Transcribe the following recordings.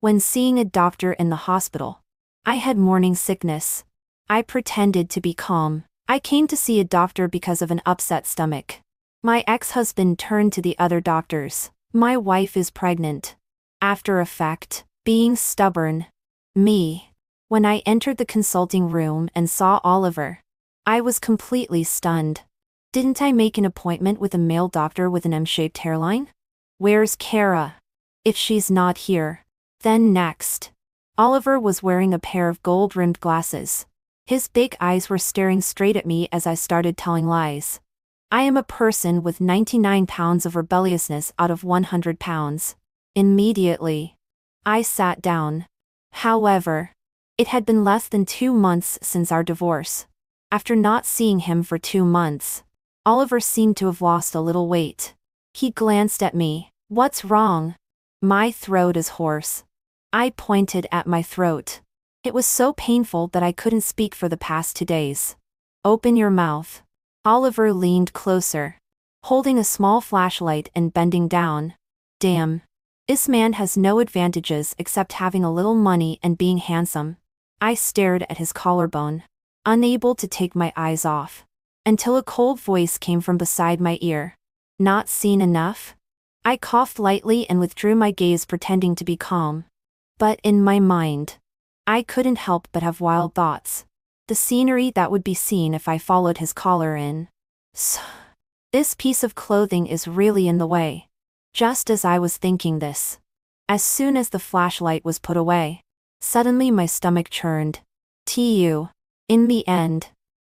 When seeing a doctor in the hospital, I had morning sickness. I pretended to be calm. I came to see a doctor because of an upset stomach. My ex-husband turned to the other doctors. My wife is pregnant. After effect, being stubborn. Me. When I entered the consulting room and saw Oliver, I was completely stunned. Didn't I make an appointment with a male doctor with an M-shaped hairline? Where's Kara? If she's not here, then next. Oliver was wearing a pair of gold-rimmed glasses. His big eyes were staring straight at me as I started telling lies. I am a person with 99 pounds of rebelliousness out of 100 pounds. Immediately, I sat down. However, it had been less than 2 months since our divorce. After not seeing him for 2 months, Oliver seemed to have lost a little weight. He glanced at me. What's wrong? My throat is hoarse. I pointed at my throat. It was so painful that I couldn't speak for the past 2 days. Open your mouth. Oliver leaned closer, holding a small flashlight and bending down. Damn. This man has no advantages except having a little money and being handsome. I stared at his collarbone, unable to take my eyes off, until a cold voice came from beside my ear. Not seen enough? I coughed lightly and withdrew my gaze, pretending to be calm. But in my mind, I couldn't help but have wild thoughts. The scenery that would be seen if I followed his collar in. This piece of clothing is really in the way. Just as I was thinking this, as soon as the flashlight was put away, suddenly my stomach churned. In the end,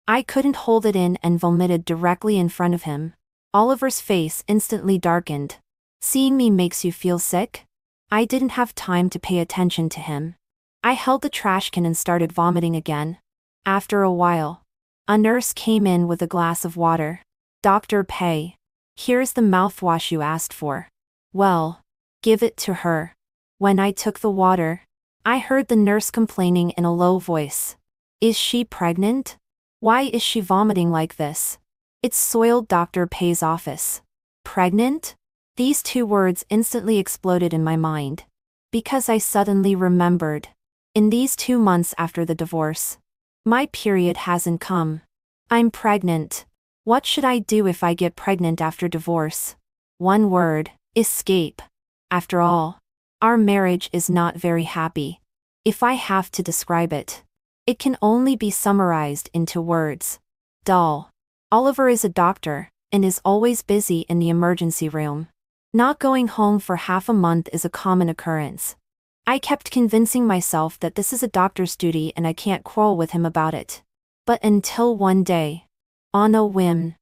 I couldn't hold it in and vomited directly in front of him. Oliver's face instantly darkened. Seeing me makes you feel sick? I didn't have time to pay attention to him. I held the trash can and started vomiting again. After a while, a nurse came in with a glass of water. Dr. Pei. Here's the mouthwash you asked for. Well, give it to her. When I took the water, I heard the nurse complaining in a low voice. Is she pregnant? Why is she vomiting like this? It soiled Dr. Pei's office. Pregnant? These 2 words instantly exploded in my mind. Because I suddenly remembered. In these 2 months after the divorce, my period hasn't come. I'm pregnant. What should I do if I get pregnant after divorce? One word: escape. After all, our marriage is not very happy. If I have to describe it, it can only be summarized into words. Dull. Oliver is a doctor, and is always busy in the emergency room. Not going home for half a month is a common occurrence. I kept convincing myself that this is a doctor's duty and I can't quarrel with him about it. But until one day, on a whim,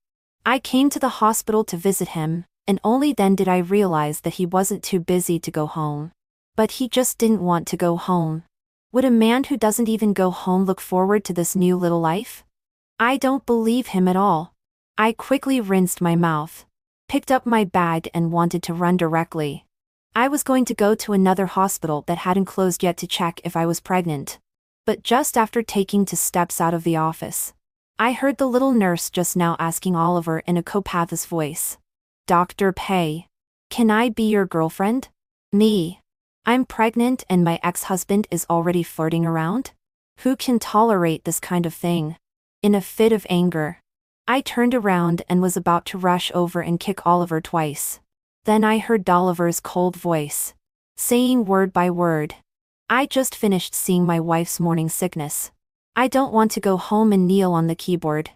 I came to the hospital to visit him, and only then did I realize that he wasn't too busy to go home. But he just didn't want to go home. Would a man who doesn't even go home look forward to this new little life? I don't believe him at all. I quickly rinsed my mouth, picked up my bag and wanted to run directly. I was going to go to another hospital that hadn't closed yet to check if I was pregnant. But just after taking 2 steps out of the office, I heard the little nurse just now asking Oliver in a copathous voice. Dr. Pei, can I be your girlfriend? Me. I'm pregnant and my ex-husband is already flirting around? Who can tolerate this kind of thing? In a fit of anger, I turned around and was about to rush over and kick Oliver twice. Then I heard Oliver's cold voice, saying word by word, I just finished seeing my wife's morning sickness. I don't want to go home and kneel on the keyboard.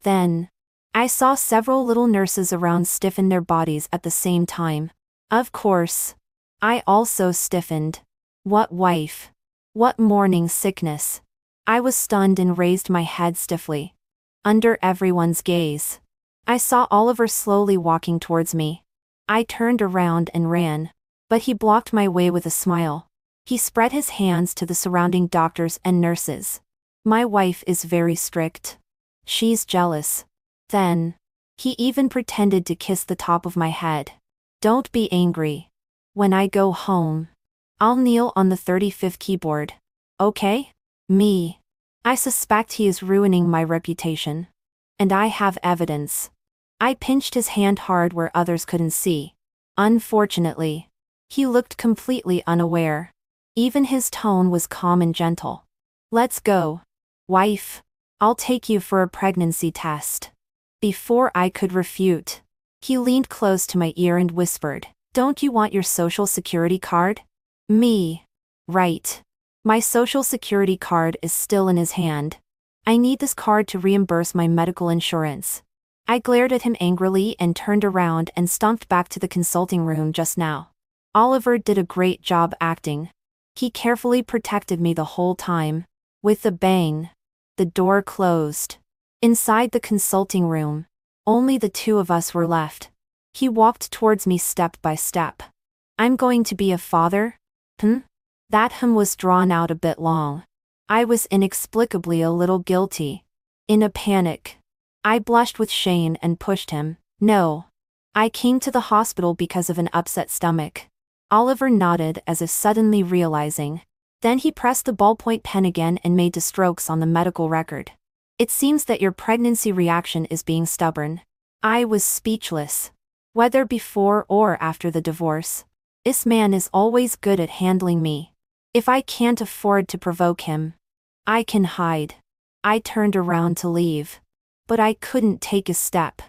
Then, I saw several little nurses around stiffen their bodies at the same time. Of course, I also stiffened. What wife? What morning sickness? I was stunned and raised my head stiffly. Under everyone's gaze, I saw Oliver slowly walking towards me. I turned around and ran, but he blocked my way with a smile. He spread his hands to the surrounding doctors and nurses. My wife is very strict. She's jealous. Then, he even pretended to kiss the top of my head. Don't be angry. When I go home, I'll kneel on the 35th keyboard. Okay? Me. I suspect he is ruining my reputation. And I have evidence. I pinched his hand hard where others couldn't see. Unfortunately, he looked completely unaware. Even his tone was calm and gentle. Let's go. Wife. I'll take you for a pregnancy test. Before I could refute, he leaned close to my ear and whispered, Don't you want your social security card? Me. Right. My social security card is still in his hand. I need this card to reimburse my medical insurance. I glared at him angrily and turned around and stomped back to the consulting room just now. Oliver did a great job acting. He carefully protected me the whole time. With a bang, the door closed. Inside the consulting room, only the two of us were left. He walked towards me step by step. I'm going to be a father? That was drawn out a bit long. I was inexplicably a little guilty. In a panic, I blushed with shame and pushed him. No. I came to the hospital because of an upset stomach. Oliver nodded as if suddenly realizing. Then he pressed the ballpoint pen again and made the strokes on the medical record. It seems that your pregnancy reaction is being stubborn. I was speechless. Whether before or after the divorce, this man is always good at handling me. If I can't afford to provoke him, I can hide. I turned around to leave. But I couldn't take a step.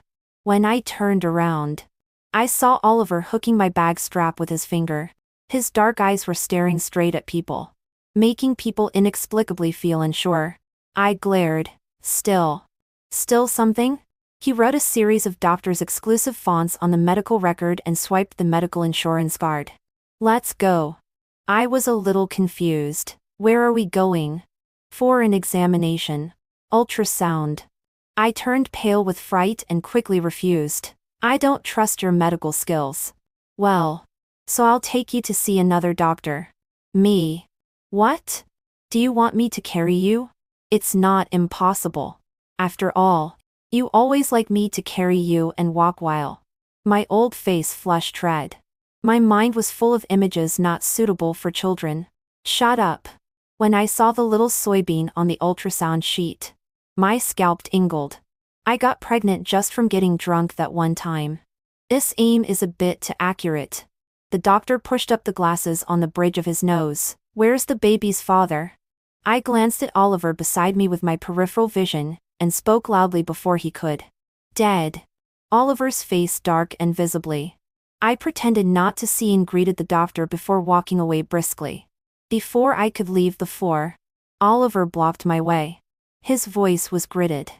When I turned around, I saw Oliver hooking my bag strap with his finger. His dark eyes were staring straight at people, making people inexplicably feel unsure. I glared. Still something? He wrote a series of doctor's exclusive fonts on the medical record and swiped the medical insurance card. Let's go. I was a little confused. Where are we going? For an examination. Ultrasound. I turned pale with fright and quickly refused. I don't trust your medical skills. Well, so I'll take you to see another doctor. Me. What? Do you want me to carry you? It's not impossible. After all, you always like me to carry you and walk while. My old face flushed red. My mind was full of images not suitable for children. Shut up. When I saw the little soybean on the ultrasound sheet, my scalp tingled. I got pregnant just from getting drunk that one time. This aim is a bit too accurate. The doctor pushed up the glasses on the bridge of his nose. Where's the baby's father? I glanced at Oliver beside me with my peripheral vision, and spoke loudly before he could. Dead. Oliver's face dark and visibly. I pretended not to see and greeted the doctor before walking away briskly. Before I could leave the floor, Oliver blocked my way. His voice was gritted.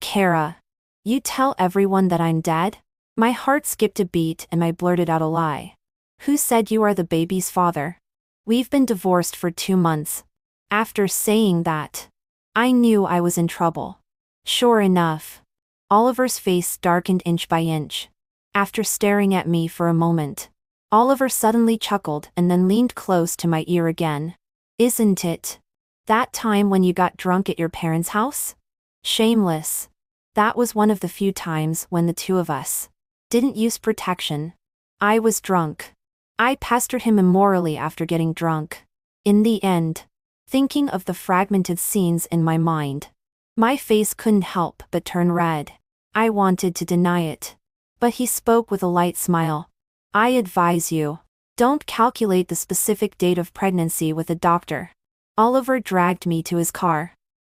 Kara, you tell everyone that I'm dead? My heart skipped a beat and I blurted out a lie. Who said you are the baby's father? We've been divorced for 2 months. After saying that, I knew I was in trouble. Sure enough, Oliver's face darkened inch by inch. After staring at me for a moment, Oliver suddenly chuckled and then leaned close to my ear again. Isn't it that time when you got drunk at your parents' house? Shameless. That was one of the few times when the two of us didn't use protection. I was drunk. I pestered him immorally after getting drunk. In the end, thinking of the fragmented scenes in my mind, my face couldn't help but turn red. I wanted to deny it. But he spoke with a light smile. I advise you, don't calculate the specific date of pregnancy with a doctor. Oliver dragged me to his car.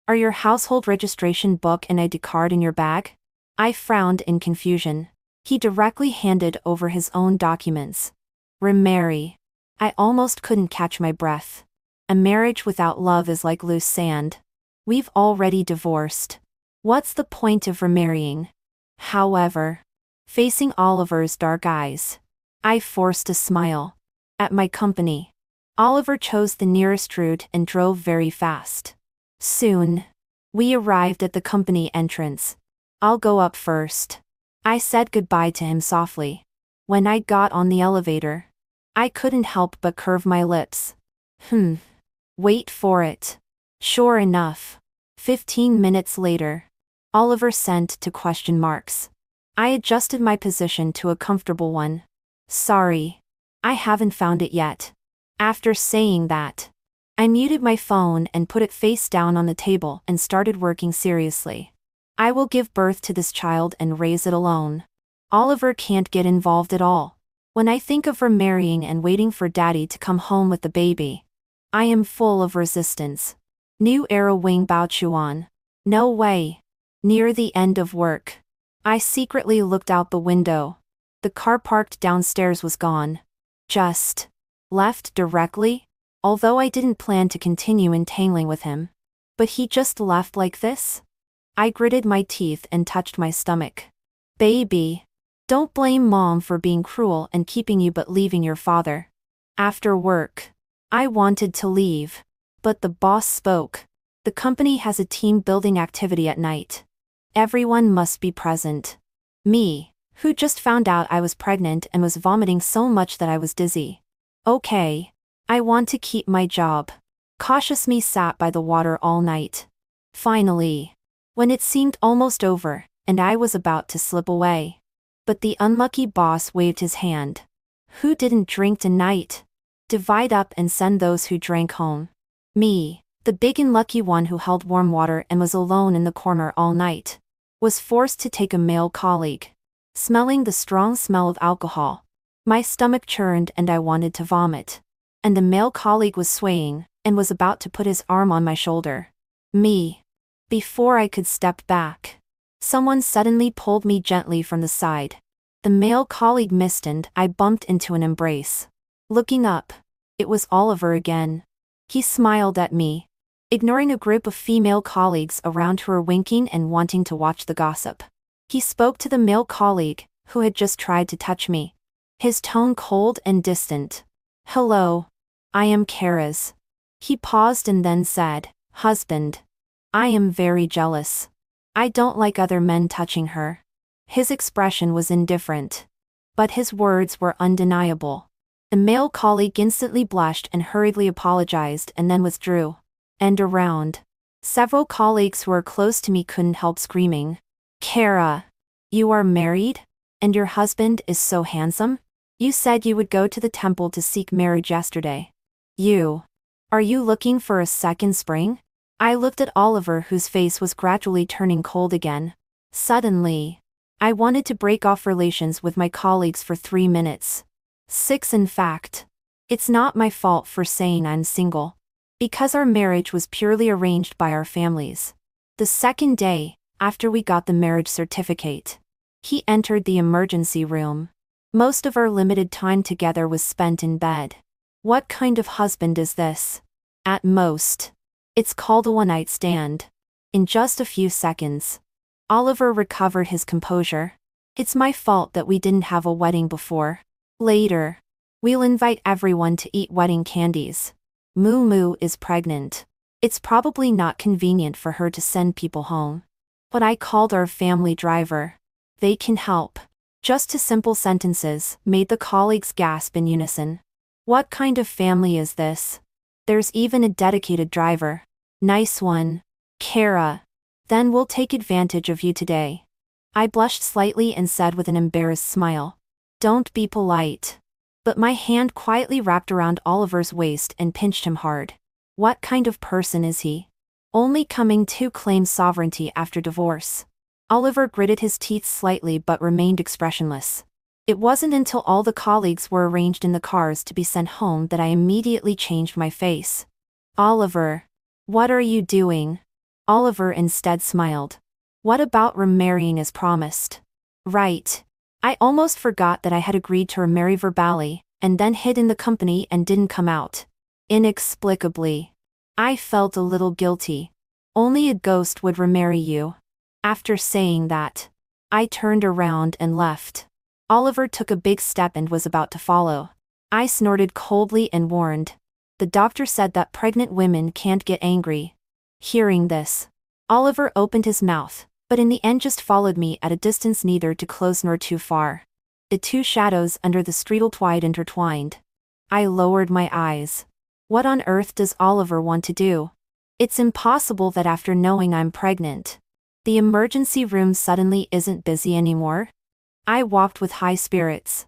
Are your household registration book and ID card in your bag? I frowned in confusion. He directly handed over his own documents. Remarry. I almost couldn't catch my breath. A marriage without love is like loose sand. We've already divorced. What's the point of remarrying? However, facing Oliver's dark eyes, I forced a smile. At my company, Oliver chose the nearest route and drove very fast. Soon, we arrived at the company entrance. I'll go up first. I said goodbye to him softly. When I got on the elevator, I couldn't help but curve my lips. Wait for it. Sure enough, 15 minutes later, Oliver sent to question marks. I adjusted my position to a comfortable one. Sorry, I haven't found it yet. After saying that, I muted my phone and put it face down on the table and started working seriously. I will give birth to this child and raise it alone. Oliver can't get involved at all. When I think of remarrying and waiting for daddy to come home with the baby, I am full of resistance. New era Wing Baochuan. No way. Near the end of work. I secretly looked out the window. The car parked downstairs was gone. Just left directly? Although I didn't plan to continue entangling with him. But he just left like this? I gritted my teeth and touched my stomach. Baby. Don't blame mom for being cruel and keeping you but leaving your father. After work. I wanted to leave. But the boss spoke. The company has a team building activity at night. Everyone must be present. Me, who just found out I was pregnant and was vomiting so much that I was dizzy. Okay. I want to keep my job. Cautious me sat by the water all night. Finally. When it seemed almost over, and I was about to slip away. But the unlucky boss waved his hand. Who didn't drink tonight? Divide up and send those who drank home. Me, the big and lucky one who held warm water and was alone in the corner all night, was forced to take a male colleague. Smelling the strong smell of alcohol, my stomach churned and I wanted to vomit. And the male colleague was swaying, and was about to put his arm on my shoulder. Me. Before I could step back, someone suddenly pulled me gently from the side. The male colleague missed and I bumped into an embrace. Looking up, it was Oliver again. He smiled at me, ignoring a group of female colleagues around who were winking and wanting to watch the gossip. He spoke to the male colleague, who had just tried to touch me. His tone cold and distant. Hello. I am Kara's. He paused and then said, husband. I am very jealous. I don't like other men touching her. His expression was indifferent. But his words were undeniable. The male colleague instantly blushed and hurriedly apologized and then withdrew. And around. Several colleagues who were close to me couldn't help screaming. Kara. You are married? And your husband is so handsome? You said you would go to the temple to seek marriage yesterday. Are you looking for a second spring? I looked at Oliver, whose face was gradually turning cold again. Suddenly, I wanted to break off relations with my colleagues for 3 minutes. 6 in fact. It's not my fault for saying I'm single. Because our marriage was purely arranged by our families. The second day, after we got the marriage certificate, he entered the emergency room. Most of our limited time together was spent in bed. What kind of husband is this? At most, it's called a one-night stand. In just a few seconds, Oliver recovered his composure. It's my fault that we didn't have a wedding before. Later, we'll invite everyone to eat wedding candies. Moo Moo is pregnant. It's probably not convenient for her to send people home. But I called our family driver. They can help. Just 2 simple sentences made the colleagues gasp in unison. What kind of family is this? There's even a dedicated driver. Nice one. Kara. Then we'll take advantage of you today. I blushed slightly and said with an embarrassed smile. Don't be polite. But my hand quietly wrapped around Oliver's waist and pinched him hard. What kind of person is he? Only coming to claim sovereignty after divorce. Oliver gritted his teeth slightly but remained expressionless. It wasn't until all the colleagues were arranged in the cars to be sent home that I immediately changed my face. Oliver. What are you doing? Oliver instead smiled. What about remarrying as promised? Right. I almost forgot that I had agreed to remarry verbally, and then hid in the company and didn't come out. Inexplicably. I felt a little guilty. Only a ghost would remarry you. After saying that, I turned around and left. Oliver took a big step and was about to follow. I snorted coldly and warned. The doctor said that pregnant women can't get angry. Hearing this, Oliver opened his mouth, but in the end just followed me at a distance neither too close nor too far. The 2 shadows under the streetlight intertwined. I lowered my eyes. What on earth does Oliver want to do? It's impossible that after knowing I'm pregnant, the emergency room suddenly isn't busy anymore. I walked with high spirits.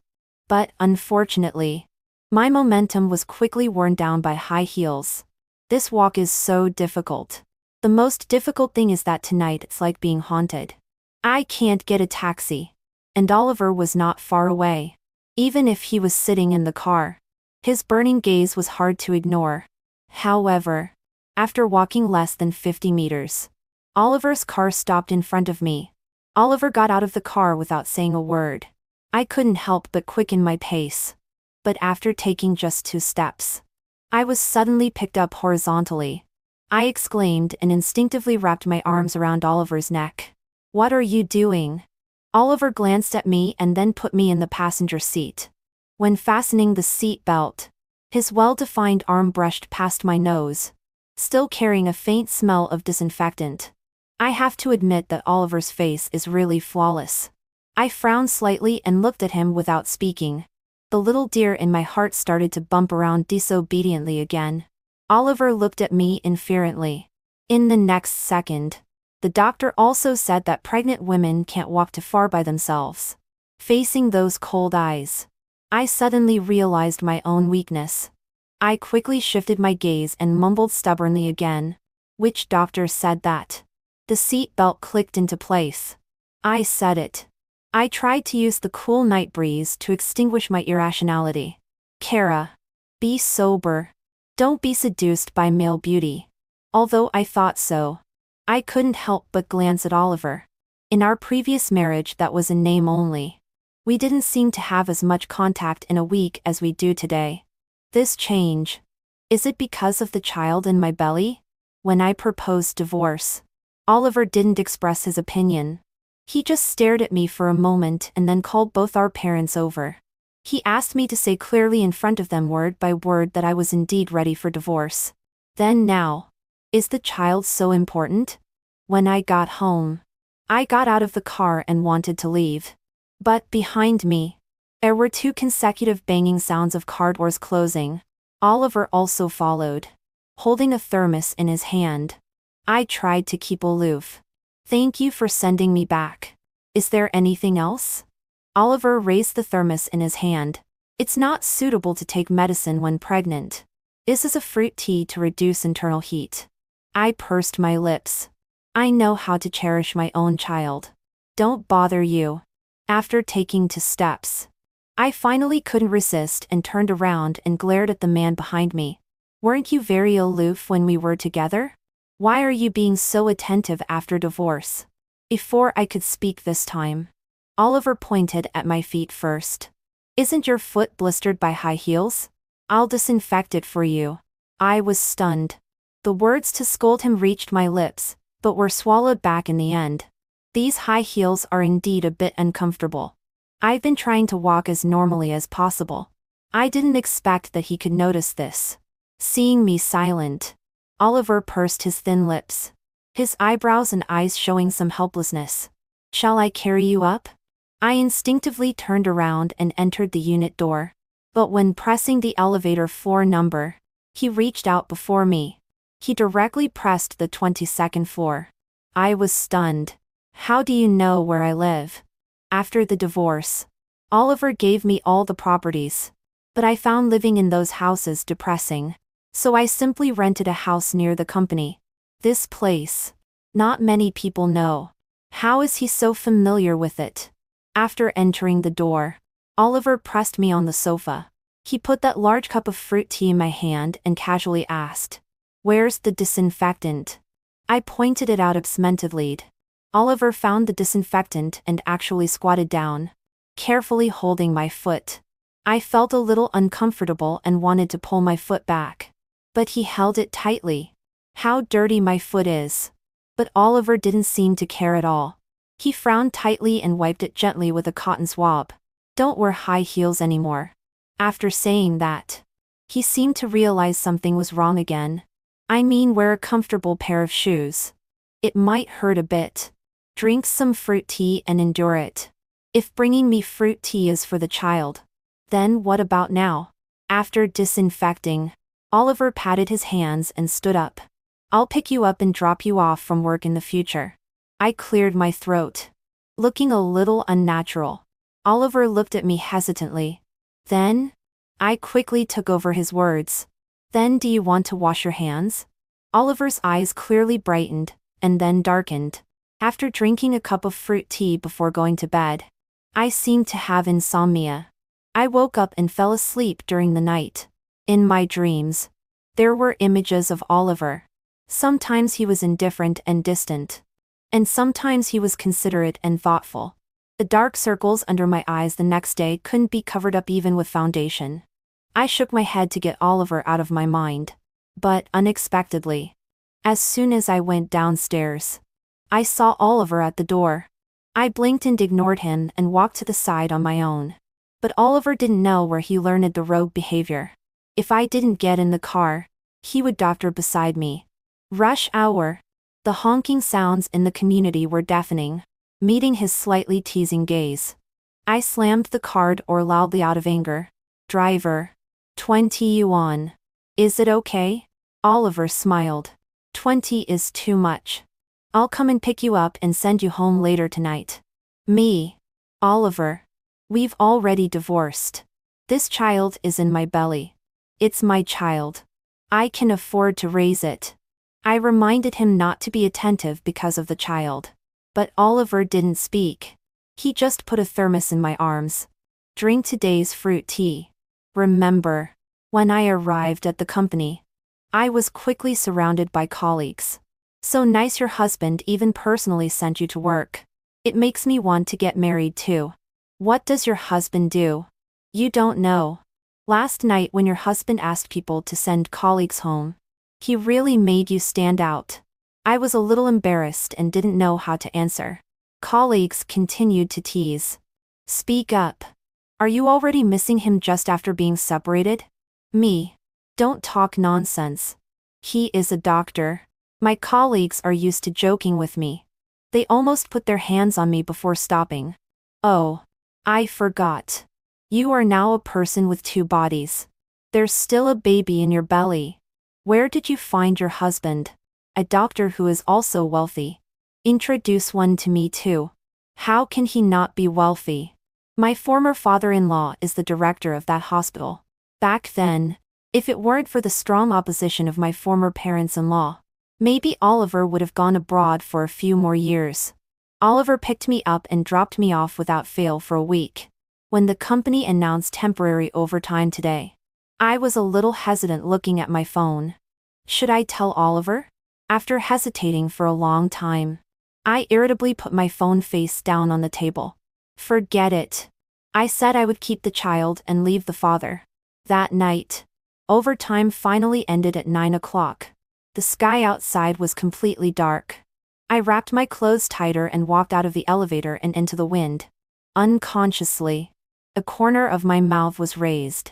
But, unfortunately, my momentum was quickly worn down by high heels. This walk is so difficult. The most difficult thing is that tonight it's like being haunted. I can't get a taxi. And Oliver was not far away. Even if he was sitting in the car. His burning gaze was hard to ignore. However, after walking less than 50 meters, Oliver's car stopped in front of me. Oliver got out of the car without saying a word. I couldn't help but quicken my pace. But after taking just 2 steps, I was suddenly picked up horizontally. I exclaimed and instinctively wrapped my arms around Oliver's neck. "What are you doing?" Oliver glanced at me and then put me in the passenger seat. When fastening the seat belt, his well-defined arm brushed past my nose, still carrying a faint smell of disinfectant. I have to admit that Oliver's face is really flawless. I frowned slightly and looked at him without speaking. The little deer in my heart started to bump around disobediently again. Oliver looked at me inferently. In the next second, the doctor also said that pregnant women can't walk too far by themselves. Facing those cold eyes, I suddenly realized my own weakness. I quickly shifted my gaze and mumbled stubbornly again. "Which doctor said that?" The seat belt clicked into place. I said it. I tried to use the cool night breeze to extinguish my irrationality. "Kara, be sober. Don't be seduced by male beauty." Although I thought so, I couldn't help but glance at Oliver. In our previous marriage that was in name only. We didn't seem to have as much contact in a week as we do today. This change. Is it because of the child in my belly? When I proposed divorce, Oliver didn't express his opinion. He just stared at me for a moment and then called both our parents over. He asked me to say clearly in front of them word by word that I was indeed ready for divorce. Then now, is the child so important? When I got home, I got out of the car and wanted to leave. But behind me, there were 2 consecutive banging sounds of car doors closing. Oliver also followed, holding a thermos in his hand. I tried to keep aloof. "Thank you for sending me back. Is there anything else?" Oliver raised the thermos in his hand. "It's not suitable to take medicine when pregnant. This is a fruit tea to reduce internal heat." I pursed my lips. I know how to cherish my own child. Don't bother you. After taking 2 steps, I finally couldn't resist and turned around and glared at the man behind me. "Weren't you very aloof when we were together? Why are you being so attentive after divorce?" Before I could speak this time, Oliver pointed at my feet first. "Isn't your foot blistered by high heels? I'll disinfect it for you." I was stunned. The words to scold him reached my lips, but were swallowed back in the end. These high heels are indeed a bit uncomfortable. I've been trying to walk as normally as possible. I didn't expect that he could notice this. Seeing me silent, Oliver pursed his thin lips, his eyebrows and eyes showing some helplessness. "Shall I carry you up?" I instinctively turned around and entered the unit door. But when pressing the elevator floor number, he reached out before me. He directly pressed the 22nd floor. I was stunned. "How do you know where I live?" After the divorce, Oliver gave me all the properties. But I found living in those houses depressing. So I simply rented a house near the company. This place. Not many people know. How is he so familiar with it? After entering the door, Oliver pressed me on the sofa. He put that large cup of fruit tea in my hand and casually asked, "Where's the disinfectant?" I pointed it out absentmedly. Oliver found the disinfectant and actually squatted down, carefully holding my foot. I felt a little uncomfortable and wanted to pull my foot back. But he held it tightly. How dirty my foot is. But Oliver didn't seem to care at all. He frowned tightly and wiped it gently with a cotton swab. "Don't wear high heels anymore." After saying that, he seemed to realize something was wrong again. "I mean, wear a comfortable pair of shoes. It might hurt a bit. Drink some fruit tea and endure it. If bringing me fruit tea is for the child, then what about now?" After disinfecting, Oliver patted his hands and stood up. "I'll pick you up and drop you off from work in the future." I cleared my throat, looking a little unnatural. Oliver looked at me hesitantly. "Then?" I quickly took over his words. "Then do you want to wash your hands?" Oliver's eyes clearly brightened, and then darkened. After drinking a cup of fruit tea before going to bed, I seemed to have insomnia. I woke up and fell asleep during the night. In my dreams, There were images of Oliver. Sometimes he was indifferent and distant. And sometimes he was considerate and thoughtful. The dark circles under my eyes the next day couldn't be covered up even with foundation. I shook my head to get Oliver out of my mind. But, unexpectedly, as soon as I went downstairs, I saw Oliver at the door. I blinked and ignored him and walked to the side on my own. But Oliver didn't know where he learned the rogue behavior. If I didn't get in the car, he would doctor beside me. Rush hour. The honking sounds in the community were deafening, meeting his slightly teasing gaze. I slammed the car door loudly out of anger. Driver. 20 yuan. Is it okay? Oliver smiled. 20 is too much. I'll come and pick you up and send you home later tonight. Me. Oliver. We've already divorced. This child is in my belly. It's my child. I can afford to raise it. I reminded him not to be attentive because of the child. But Oliver didn't speak. He just put a thermos in my arms. Drink today's fruit tea. Remember, when I arrived at the company, I was quickly surrounded by colleagues. So nice your husband even personally sent you to work. It makes me want to get married too. What does your husband do? You don't know. Last night when your husband asked people to send colleagues home, he really made you stand out. I was a little embarrassed and didn't know how to answer. Colleagues continued to tease. Speak up. Are you already missing him just after being separated? Me. Don't talk nonsense. He is a doctor. My colleagues are used to joking with me. They almost put their hands on me before stopping. Oh. I forgot. You are now a person with two bodies. There's still a baby in your belly. Where did you find your husband? A doctor who is also wealthy. Introduce one to me too. How can he not be wealthy? My former father-in-law is the director of that hospital. Back then, if it weren't for the strong opposition of my former parents-in-law, maybe Oliver would have gone abroad for a few more years. Oliver picked me up and dropped me off without fail for a week. When the company announced temporary overtime today, I was a little hesitant looking at my phone. Should I tell Oliver? After hesitating for a long time, I irritably put my phone face down on the table. Forget it. I said I would keep the child and leave the father. That night, overtime finally ended at 9 o'clock. The sky outside was completely dark. I wrapped my clothes tighter and walked out of the elevator and into the wind. Unconsciously, a corner of my mouth was raised.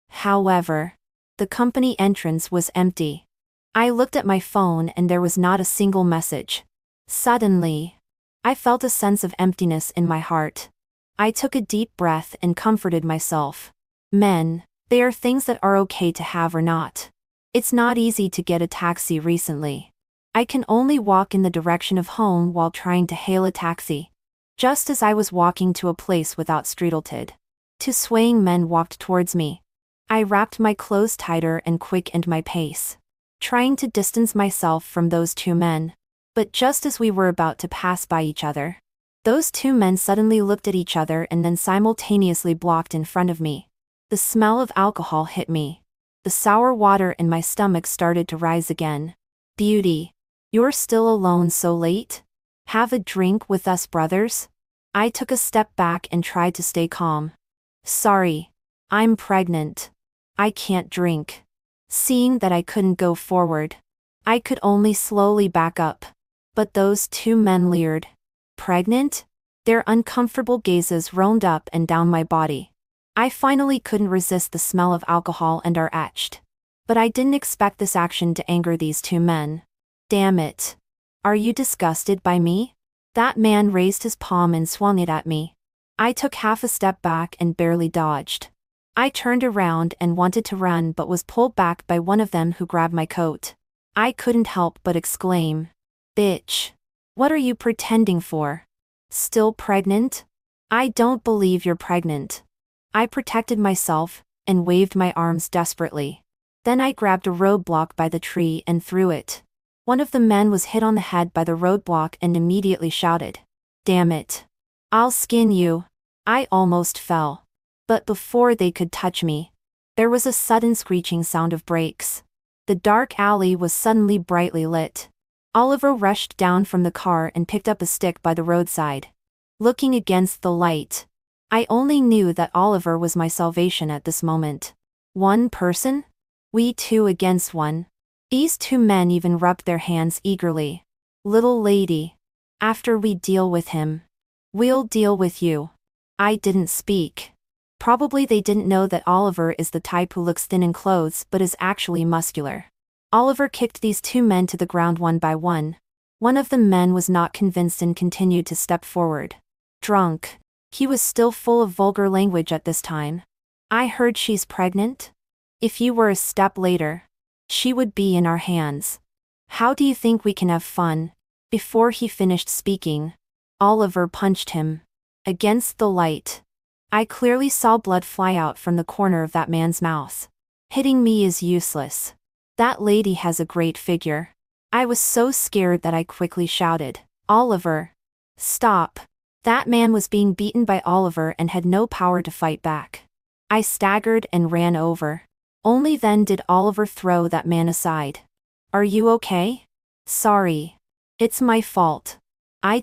However, the company entrance was empty. I looked at my phone and there was not a single message. Suddenly, I felt a sense of emptiness in my heart. I took a deep breath and comforted myself. Men, they are things that are okay to have or not. It's not easy to get a taxi recently. I can only walk in the direction of home while trying to hail a taxi. Just as I was walking to a place without streetlighted, two swaying men walked towards me. I wrapped my clothes tighter and quickened my pace, trying to distance myself from those two men. But just as we were about to pass by each other, those two men suddenly looked at each other and then simultaneously blocked in front of me. The smell of alcohol hit me. The sour water in my stomach started to rise again. Beauty, you're still alone so late? Have a drink with us, brothers? I took a step back and tried to stay calm. Sorry. I'm pregnant. I can't drink. Seeing that I couldn't go forward, I could only slowly back up. But those two men leered. Pregnant? Their uncomfortable gazes roamed up and down my body. I finally couldn't resist the smell of alcohol and our etched. But I didn't expect this action to anger these two men. Damn it. Are you disgusted by me? That man raised his palm and swung it at me. I took half a step back and barely dodged. I turned around and wanted to run but was pulled back by one of them who grabbed my coat. I couldn't help but exclaim. Bitch. What are you pretending for? Still pregnant? I don't believe you're pregnant. I protected myself and waved my arms desperately. Then I grabbed a roadblock by the tree and threw it. One of the men was hit on the head by the roadblock and immediately shouted, Damn it. I'll skin you. I almost fell. But before they could touch me, there was a sudden screeching sound of brakes. The dark alley was suddenly brightly lit. Oliver rushed down from the car and picked up a stick by the roadside. Looking against the light, I only knew that Oliver was my salvation at this moment. One person? We two against one. These two men even rubbed their hands eagerly. Little lady. After we deal with him, we'll deal with you. I didn't speak. Probably they didn't know that Oliver is the type who looks thin in clothes but is actually muscular. Oliver kicked these two men to the ground one by one. One of the men was not convinced and continued to step forward. Drunk. He was still full of vulgar language at this time. I heard she's pregnant? If you were a step later, she would be in our hands. How do you think we can have fun? Before he finished speaking, Oliver punched him. Against the light, I clearly saw blood fly out from the corner of that man's mouth. Hitting me is useless. That lady has a great figure. I was so scared that I quickly shouted, Oliver, stop. That man was being beaten by Oliver and had no power to fight back. I staggered and ran over. Only then did Oliver throw that man aside. Are you okay? Sorry. It's my fault. I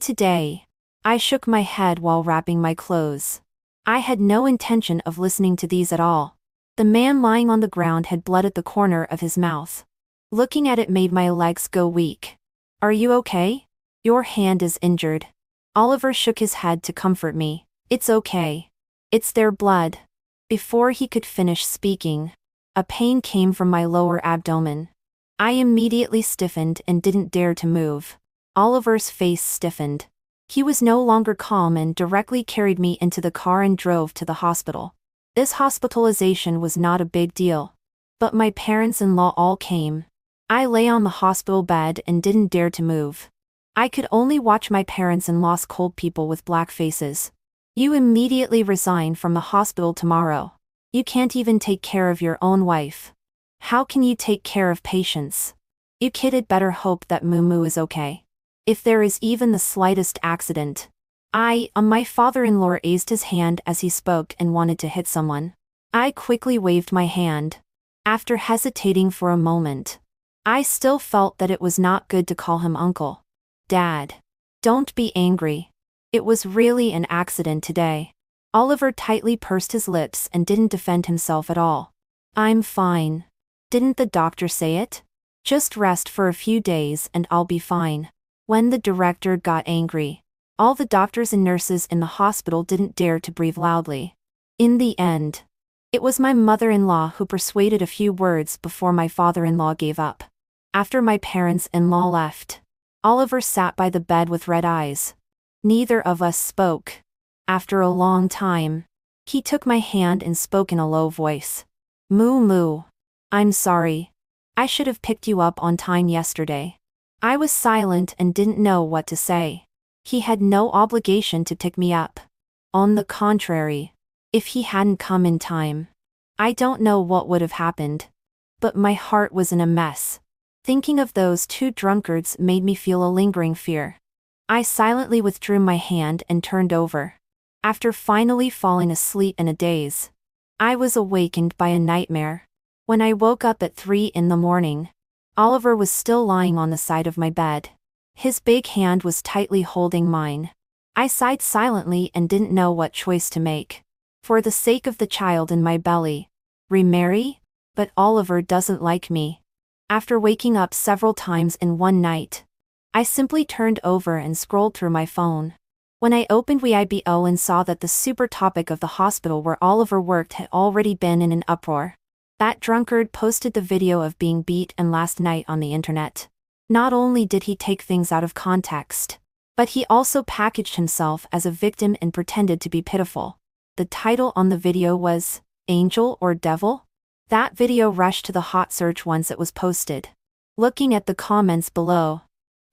shook my head while wrapping my clothes. I had no intention of listening to these at all. The man lying on the ground had blood at the corner of his mouth. Looking at it made my legs go weak. Are you okay? Your hand is injured. Oliver shook his head to comfort me. It's okay. It's their blood. Before he could finish speaking, a pain came from my lower abdomen. I immediately stiffened and didn't dare to move. Oliver's face stiffened. He was no longer calm and directly carried me into the car and drove to the hospital. This hospitalization was not a big deal. But my parents-in-law all came. I lay on the hospital bed and didn't dare to move. I could only watch my parents-in-law's cold people with black faces. You immediately resign from the hospital tomorrow. You can't even take care of your own wife. How can you take care of patients? You kid had better hope that Moo is okay. If there is even the slightest accident. My father-in-law raised his hand as he spoke and wanted to hit someone. I quickly waved my hand. After hesitating for a moment, I still felt that it was not good to call him uncle. Dad. Don't be angry. It was really an accident today. Oliver tightly pursed his lips and didn't defend himself at all. I'm fine. Didn't the doctor say it? Just rest for a few days and I'll be fine. When the director got angry, all the doctors and nurses in the hospital didn't dare to breathe loudly. In the end, it was my mother-in-law who persuaded a few words before my father-in-law gave up. After my parents-in-law left, Oliver sat by the bed with red eyes. Neither of us spoke. After a long time, he took my hand and spoke in a low voice. Moo. I'm sorry. I should have picked you up on time yesterday. I was silent and didn't know what to say. He had no obligation to pick me up. On the contrary, if he hadn't come in time, I don't know what would have happened. But my heart was in a mess. Thinking of those two drunkards made me feel a lingering fear. I silently withdrew my hand and turned over. After finally falling asleep in a daze, I was awakened by a nightmare. When I woke up at 3 in the morning, Oliver was still lying on the side of my bed. His big hand was tightly holding mine. I sighed silently and didn't know what choice to make. For the sake of the child in my belly. Remarry? But Oliver doesn't like me. After waking up several times in one night, I simply turned over and scrolled through my phone. When I opened Weibo and saw that the super topic of the hospital where Oliver worked had already been in an uproar. That drunkard posted the video of being beat and last night on the internet. Not only did he take things out of context, but he also packaged himself as a victim and pretended to be pitiful. The title on the video was, Angel or Devil? That video rushed to the hot search once it was posted. Looking at the comments below,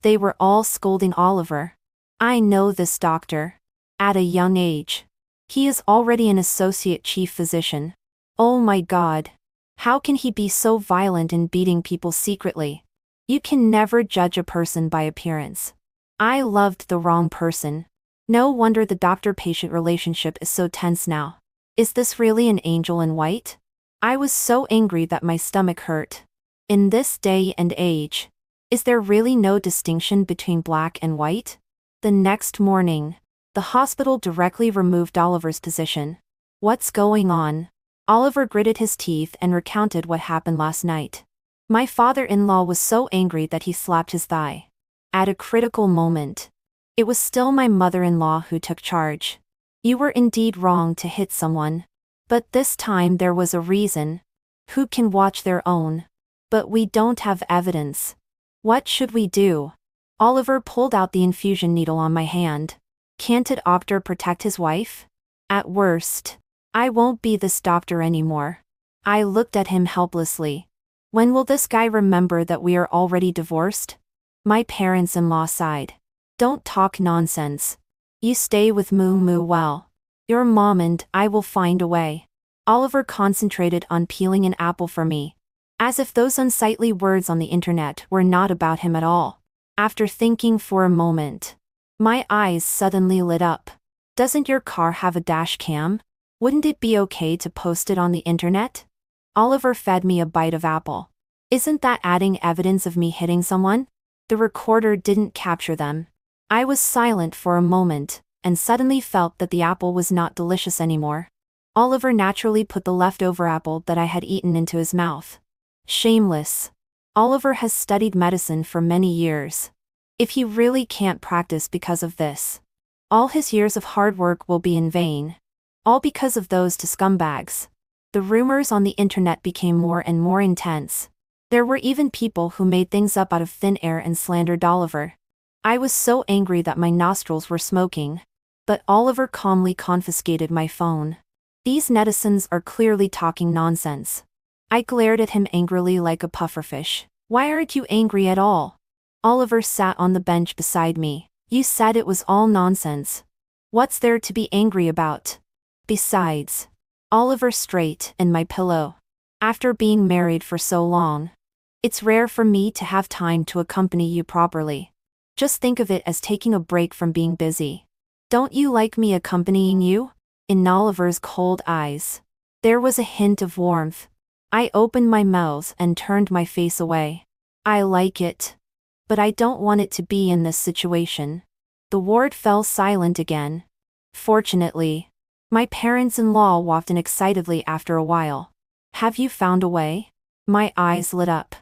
they were all scolding Oliver. I know this doctor. At a young age. He is already an associate chief physician. Oh my God. How can he be so violent in beating people secretly? You can never judge a person by appearance. I loved the wrong person. No wonder the doctor-patient relationship is so tense now. Is this really an angel in white? I was so angry that my stomach hurt. In this day and age, is there really no distinction between black and white? The next morning, the hospital directly removed Oliver's position. What's going on? Oliver gritted his teeth and recounted what happened last night. My father-in-law was so angry that he slapped his thigh. At a critical moment, it was still my mother-in-law who took charge. You were indeed wrong to hit someone. But this time there was a reason. Who can watch their own? But we don't have evidence. What should we do? Oliver pulled out the infusion needle on my hand. Can't a doctor protect his wife? At worst, I won't be this doctor anymore. I looked at him helplessly. When will this guy remember that we are already divorced? My parents-in-law sighed. Don't talk nonsense. You stay with Moo Moo well. Your mom and I will find a way. Oliver concentrated on peeling an apple for me, as if those unsightly words on the internet were not about him at all. After thinking for a moment, my eyes suddenly lit up. Doesn't your car have a dash cam? Wouldn't it be okay to post it on the internet? Oliver fed me a bite of apple. Isn't that adding evidence of me hitting someone? The recorder didn't capture them. I was silent for a moment, and suddenly felt that the apple was not delicious anymore. Oliver naturally put the leftover apple that I had eaten into his mouth. Shameless. Oliver has studied medicine for many years. If he really can't practice because of this, all his years of hard work will be in vain. All because of those two scumbags. The rumors on the internet became more and more intense. There were even people who made things up out of thin air and slandered Oliver. I was so angry that my nostrils were smoking. But Oliver calmly confiscated my phone. These netizens are clearly talking nonsense. I glared at him angrily like a pufferfish. Why aren't you angry at all? Oliver sat on the bench beside me. You said it was all nonsense. What's there to be angry about? Besides, Oliver straightened my pillow. After being married for so long, it's rare for me to have time to accompany you properly. Just think of it as taking a break from being busy. Don't you like me accompanying you? In Oliver's cold eyes, there was a hint of warmth. I opened my mouth and turned my face away. I like it. But I don't want it to be in this situation. The ward fell silent again. Fortunately, my parents-in-law wafted excitedly after a while. Have you found a way? My eyes lit up.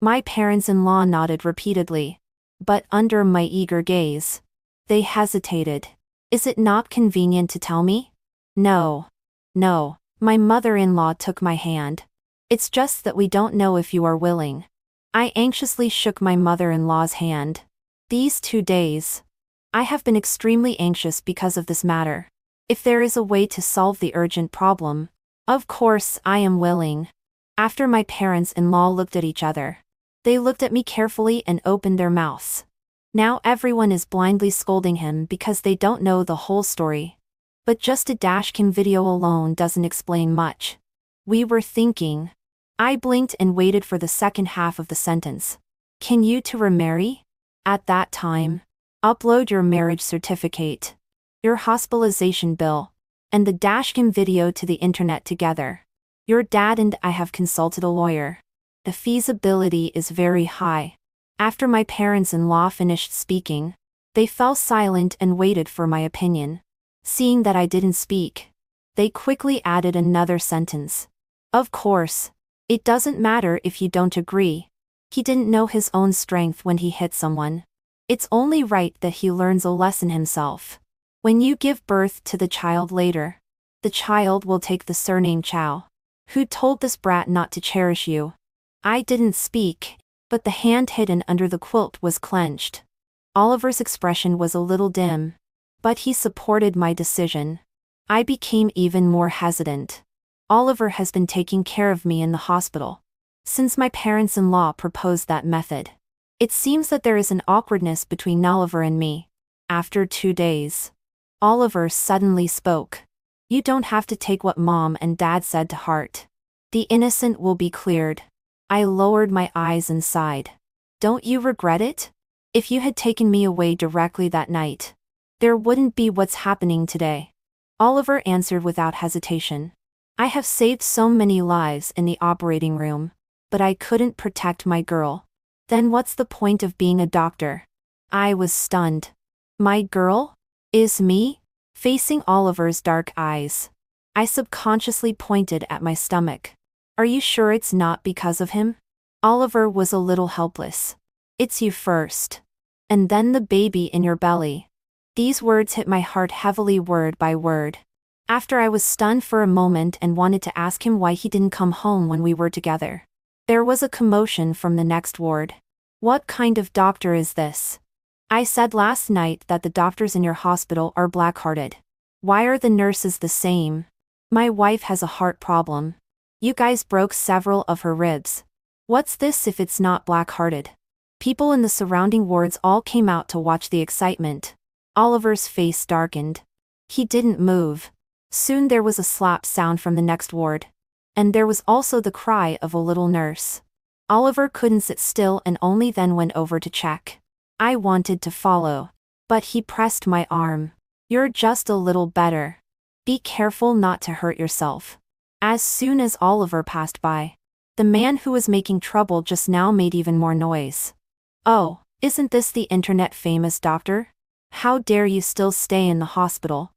My parents-in-law nodded repeatedly. But under my eager gaze, they hesitated. Is it not convenient to tell me? No. No. My mother-in-law took my hand. It's just that we don't know if you are willing. I anxiously shook my mother-in-law's hand. These 2 days, I have been extremely anxious because of this matter. If there is a way to solve the urgent problem, of course I am willing. After my parents-in-law looked at each other, they looked at me carefully and opened their mouths. Now everyone is blindly scolding him because they don't know the whole story. But just a dashcam video alone doesn't explain much. We were thinking. I blinked and waited for the second half of the sentence. Can you two remarry? At that time, upload your marriage certificate, your hospitalization bill, and the dashcam video to the internet together. Your dad and I have consulted a lawyer. The feasibility is very high. After my parents-in-law finished speaking, they fell silent and waited for my opinion. Seeing that I didn't speak, they quickly added another sentence. Of course, it doesn't matter if you don't agree. He didn't know his own strength when he hit someone. It's only right that he learns a lesson himself. When you give birth to the child later, the child will take the surname Chow. Who told this brat not to cherish you? I didn't speak, but the hand hidden under the quilt was clenched. Oliver's expression was a little dim, but he supported my decision. I became even more hesitant. Oliver has been taking care of me in the hospital since my parents-in-law proposed that method. It seems that there is an awkwardness between Oliver and me. After 2 days, Oliver suddenly spoke. You don't have to take what Mom and Dad said to heart. The innocent will be cleared. I lowered my eyes and sighed. Don't you regret it? If you had taken me away directly that night, there wouldn't be what's happening today. Oliver answered without hesitation. I have saved so many lives in the operating room. but I couldn't protect my girl. Then what's the point of being a doctor? I was stunned. My girl? Is me? Facing Oliver's dark eyes, I subconsciously pointed at my stomach. Are you sure it's not because of him? Oliver was a little helpless. It's you first. And then the baby in your belly. These words hit my heart heavily word by word. After I was stunned for a moment and wanted to ask him why he didn't come home when we were together, there was a commotion from the next ward. What kind of doctor is this? I said last night that the doctors in your hospital are black-hearted. Why are the nurses the same? My wife has a heart problem. You guys broke several of her ribs. What's this if it's not black-hearted? People in the surrounding wards all came out to watch the excitement. Oliver's face darkened. He didn't move. Soon there was a slap sound from the next ward. And there was also the cry of a little nurse. Oliver couldn't sit still and only then went over to check. I wanted to follow. But he pressed my arm. You're just a little better. Be careful not to hurt yourself. As soon as Oliver passed by, the man who was making trouble just now made even more noise. Oh, isn't this the internet-famous doctor? How dare you still stay in the hospital?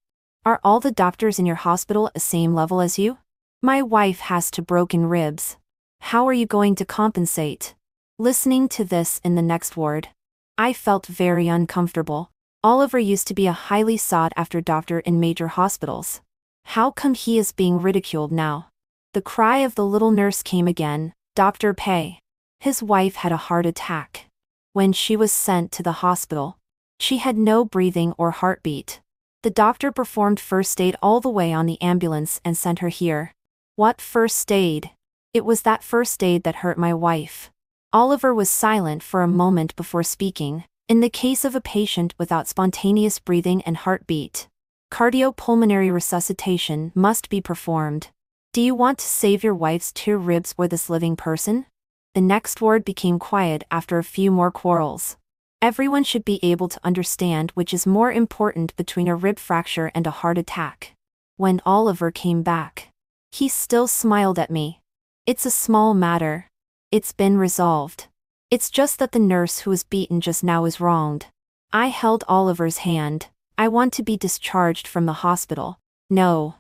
Are all the doctors in your hospital at the same level as you? My wife has 2 broken ribs. How are you going to compensate? Listening to this in the next ward, I felt very uncomfortable. Oliver used to be a highly sought-after doctor in major hospitals. How come he is being ridiculed now? The cry of the little nurse came again. Dr. Pei. His wife had a heart attack. When she was sent to the hospital, she had no breathing or heartbeat. The doctor performed first aid all the way on the ambulance and sent her here. What first aid? It was that first aid that hurt my wife. Oliver was silent for a moment before speaking. In the case of a patient without spontaneous breathing and heartbeat, cardiopulmonary resuscitation must be performed. Do you want to save your wife's 2 ribs or this living person? The next ward became quiet after a few more quarrels. Everyone should be able to understand which is more important between a rib fracture and a heart attack. When Oliver came back, he still smiled at me. It's a small matter. It's been resolved. It's just that the nurse who was beaten just now is wronged. I held Oliver's hand. I want to be discharged from the hospital. No.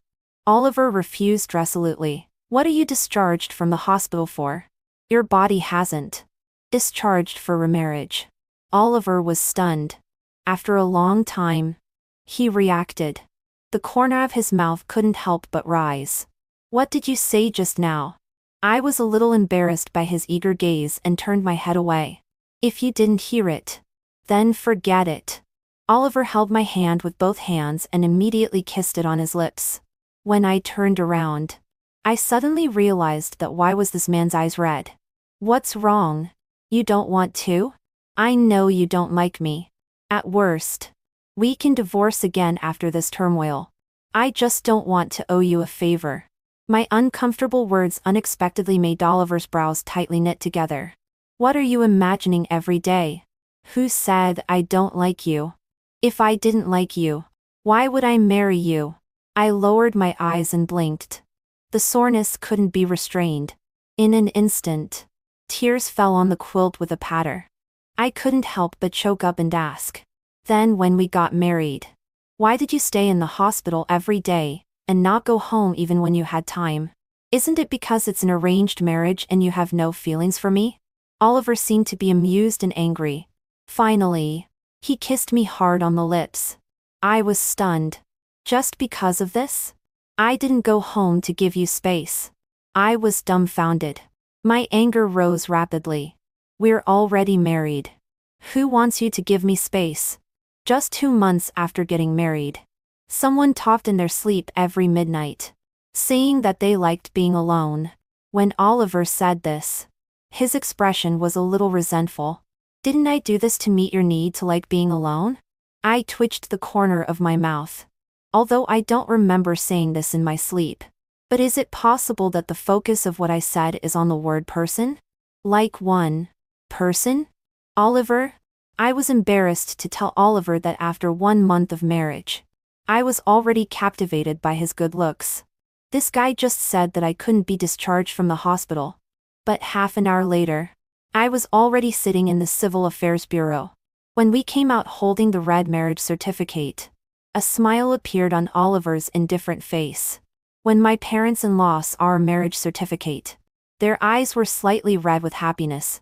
Oliver refused resolutely. What are you discharged from the hospital for? Your body hasn't. Discharged for remarriage. Oliver was stunned. After a long time, he reacted. The corner of his mouth couldn't help but rise. What did you say just now? I was a little embarrassed by his eager gaze and turned my head away. If you didn't hear it, then forget it. Oliver held my hand with both hands and immediately kissed it on his lips. When I turned around, I suddenly realized that why was this man's eyes red? What's wrong? You don't want to? I know you don't like me. At worst, we can divorce again after this turmoil. I just don't want to owe you a favor. My uncomfortable words unexpectedly made Oliver's brows tightly knit together. What are you imagining every day? Who said I don't like you? If I didn't like you, why would I marry you? I lowered my eyes and blinked. The soreness couldn't be restrained. In an instant, tears fell on the quilt with a patter. I couldn't help but choke up and ask. Then when we got married, why did you stay in the hospital every day, and not go home even when you had time? Isn't it because it's an arranged marriage and you have no feelings for me? Oliver seemed to be amused and angry. Finally, he kissed me hard on the lips. I was stunned. Just because of this? I didn't go home to give you space. I was dumbfounded. My anger rose rapidly. We're already married. Who wants you to give me space? Just 2 months after getting married, someone talked in their sleep every midnight, saying that they liked being alone. When Oliver said this, his expression was a little resentful. Didn't I do this to meet your need to like being alone? I twitched the corner of my mouth. Although I don't remember saying this in my sleep. But is it possible that the focus of what I said is on the word person? Like one person? Oliver? I was embarrassed to tell Oliver that after 1 month of marriage, I was already captivated by his good looks. This guy just said that I couldn't be discharged from the hospital. But half an hour later, I was already sitting in the Civil Affairs Bureau. When we came out holding the red marriage certificate, a smile appeared on Oliver's indifferent face. When my parents-in-law saw our marriage certificate, their eyes were slightly red with happiness.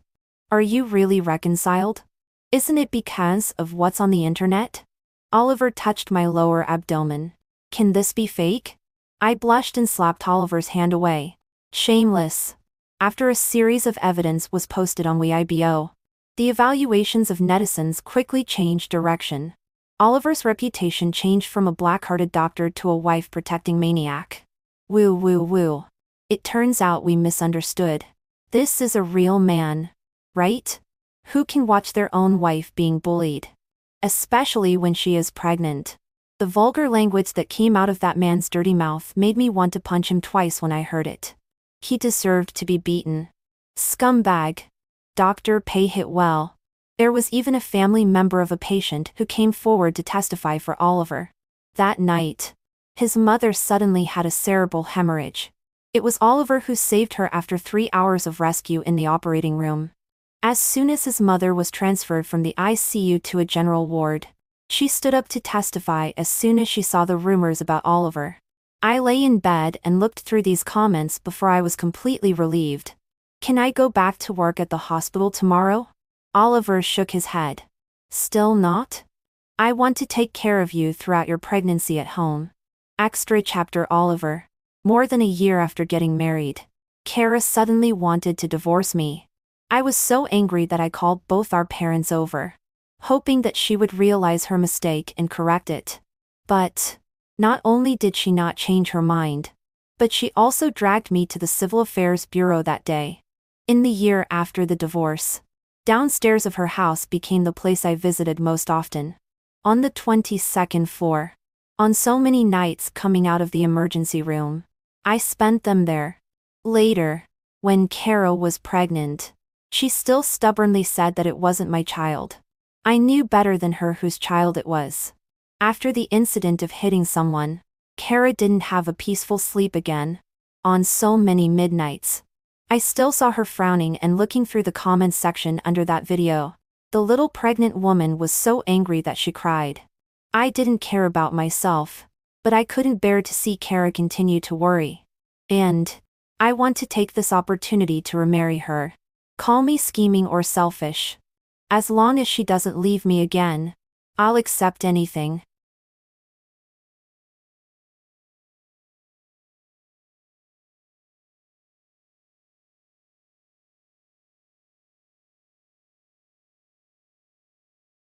Are you really reconciled? Isn't it because of what's on the internet? Oliver touched my lower abdomen. Can this be fake? I blushed and slapped Oliver's hand away. Shameless. After a series of evidence was posted on Weibo, the evaluations of netizens quickly changed direction. Oliver's reputation changed from a black-hearted doctor to a wife-protecting maniac. Woo woo woo. It turns out we misunderstood. This is a real man, right? Who can watch their own wife being bullied? Especially when she is pregnant. The vulgar language that came out of that man's dirty mouth made me want to punch him twice when I heard it. He deserved to be beaten. Scumbag. Dr. Pei hit well. There was even a family member of a patient who came forward to testify for Oliver. That night, his mother suddenly had a cerebral hemorrhage. It was Oliver who saved her after 3 hours of rescue in the operating room. As soon as his mother was transferred from the ICU to a general ward, she stood up to testify as soon as she saw the rumors about Oliver. I lay in bed and looked through these comments before I was completely relieved. Can I go back to work at the hospital tomorrow? Oliver shook his head. Still not? I want to take care of you throughout your pregnancy at home. Extra chapter Oliver. More than a year after getting married, Kara suddenly wanted to divorce me. I was so angry that I called both our parents over, hoping that she would realize her mistake and correct it. But not only did she not change her mind, but she also dragged me to the Civil Affairs Bureau that day. In the year after the divorce, downstairs of her house became the place I visited most often. On the 22nd floor. On so many nights coming out of the emergency room, I spent them there. Later, when Carol was pregnant, she still stubbornly said that it wasn't my child. I knew better than her whose child it was. After the incident of hitting someone, Kara didn't have a peaceful sleep again. On so many midnights, I still saw her frowning and looking through the comments section under that video. The little pregnant woman was so angry that she cried. I didn't care about myself, but I couldn't bear to see Kara continue to worry. And I want to take this opportunity to remarry her. Call me scheming or selfish. As long as she doesn't leave me again, I'll accept anything.